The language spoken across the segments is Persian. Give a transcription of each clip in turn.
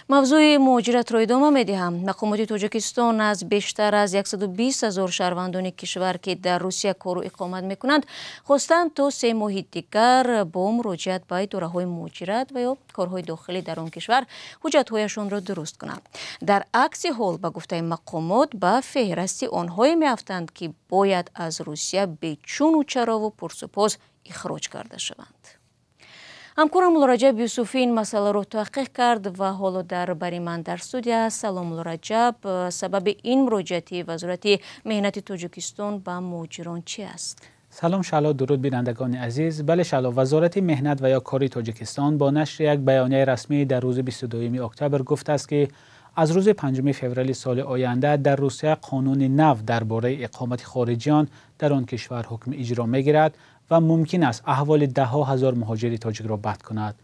موضوع مهاجرت را ادامه می‌دهم. مقامات تاجیکستان از بیشتر از 120,000 شهروندان کشور که در روسیه کار و اقامت می‌کنند خواستند تا 3 ماه دیگر با مراجعت به اداره‌های مهاجرت و یا کارهای داخلی در آن کشور حجت‌هایشان را درست کنند. در عکس حال به گفته مقامات به فهرست آنهایی می‌افتند که باید از روسیه به چون و چرا و پرسپوز اخراج کرده شوند. همکارم مولارجب یوسفی این مسئله را تحقیق کرد و حالا در بری من در استودیو است. سلام مولارجب، سبب این مراجعه وزارت مهنت تاجیکستان به مهاجران چی است؟ سلام شلا، درود بینندگان عزیز. بله شلا، وزارت مهنت و یا کاری تاجیکستان با نشر یک بیانیه رسمی در روز 22 اکتبر گفته است که از روز 5 فوریه سال آینده در روسیه قانون نو درباره اقامت خارجیان در آن کشور حکم اجرا می‌گیرد و ممکن است احوال ده‌ها هزار مهاجر تاجیک را بد کند.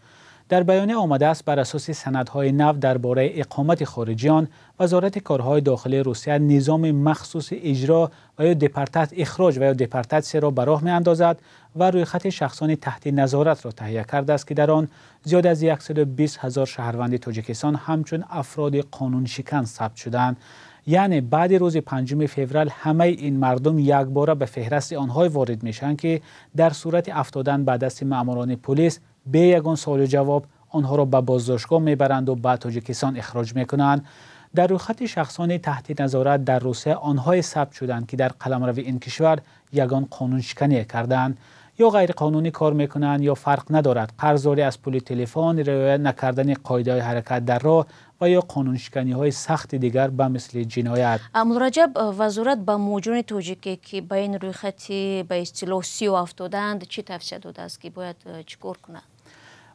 در بیانیه آمده است بر اساس سندهای نو درباره اقامت خارجیان، وزارت کارهای داخلی روسیه نظام مخصوص اجرا و یا دپارتات اخراج و یا دپارتات را به راه می‌اندازد و رویخط شخصان تحت نظارت را تهیه کرده است که در آن زیاد از 120,000 شهروند تاجیکستان همچون افراد قانون شکن ثبت شدند. یعنی بعد روز 5 فوریه همه این مردم یک باره به فهرست آنها وارد میشن که در صورت افتادن به دست ماموران پلیس به یگان سوال و جواب آنها را به بازداشتگاه میبرند و به تاجیکستان اخراج میکنند. در رویخط شخصان تحت نظارت در روسیه آنهای ثبت شدند که در قلمرو این کشور یگان قانون شکنی کردند یا غیر قانونی کار میکنند یا فرق ندارد، قرضداری از پول تلفن، رعایت نکردن قاعده حرکت در راه و یا قانون شکنی های سخت دیگر به مثل جنایت. مولارجب، وزارت به مهاجران تاجیکی که به این رویخط به اصطلاح سی افتادند چی توصیه داده است که باید چیکار کنند؟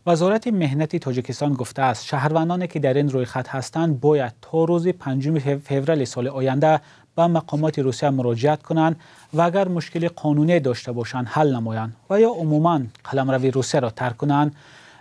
وزارت مهنت تاجیکستان گفته است شهروندانی که در این رویخط هستند باید تا روز 5 فوریه سال آینده به مقامات روسیه مراجعت کنند و اگر مشکل قانونی داشته باشند حل نمایند و یا عموماً قلمرو روسیه را ترک کنند.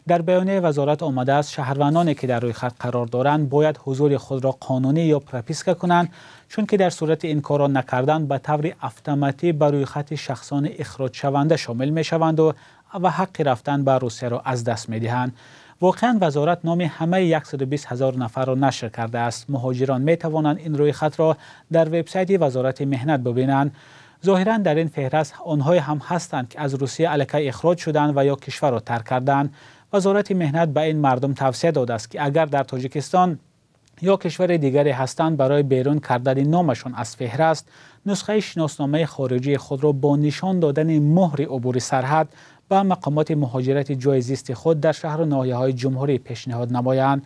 در بیانیه وزارت آمده است شهروندانی که در روی خط قرار دارند باید حضور خود را قانونی یا پرپیسکا کنند، چون که در صورت این کار را نکردن به طور اتوماتیک بر روی خط شخصان اخراج شونده شامل می شوند و حق رفتن به روسیه را از دست می دهند. واقعا وزارت نام همه 120,000 نفر را نشر کرده است. مهاجران می توانند این روی خط را در وبسایت وزارت مهنت ببینند. ظاهرا در این فهرست آنهای هم هستند که از روسیه الکی اخراج شدند و یا کشور را ترک کردند. وزارت مهنت به این مردم توصیه داده است که اگر در تاجیکستان یا کشور دیگری هستند برای بیرون کردن نامشان از فهرست نسخه شناسنامه خارجی خود را با نشان دادن مهر عبور سرحد به مقامات مهاجرت جای زیست خود در شهر و ناحیه‌های جمهوری پیشنهاد نمایند.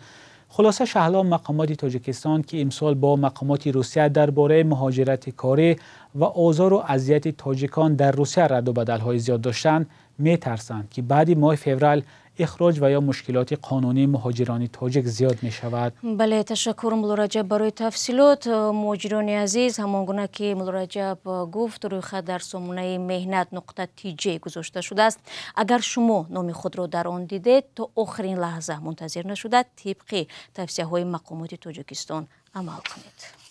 خلاصه شهلا مقامات تاجیکستان که امسال با مقامات روسیه درباره مهاجرت کاری و آزار و اذیت تاجیکان در روسیه رد و بدل‌های زیاد داشتند می‌ترسند که بعد ماه فوریه اخراج و یا مشکلات قانونی مهاجران تاجیک زیاد می شود. بله، تشکر مولارجب برای تفصیلات. مهاجران عزیز، همانگونه که مولارجب گفت روی خط در سامانه مهنت نقطه TJ گذاشته شده است. اگر شما نام خود را در آن دیدید تا آخرین لحظه منتظر نشده طبق توصیه های مقامات تاجیکستان عمل کنید.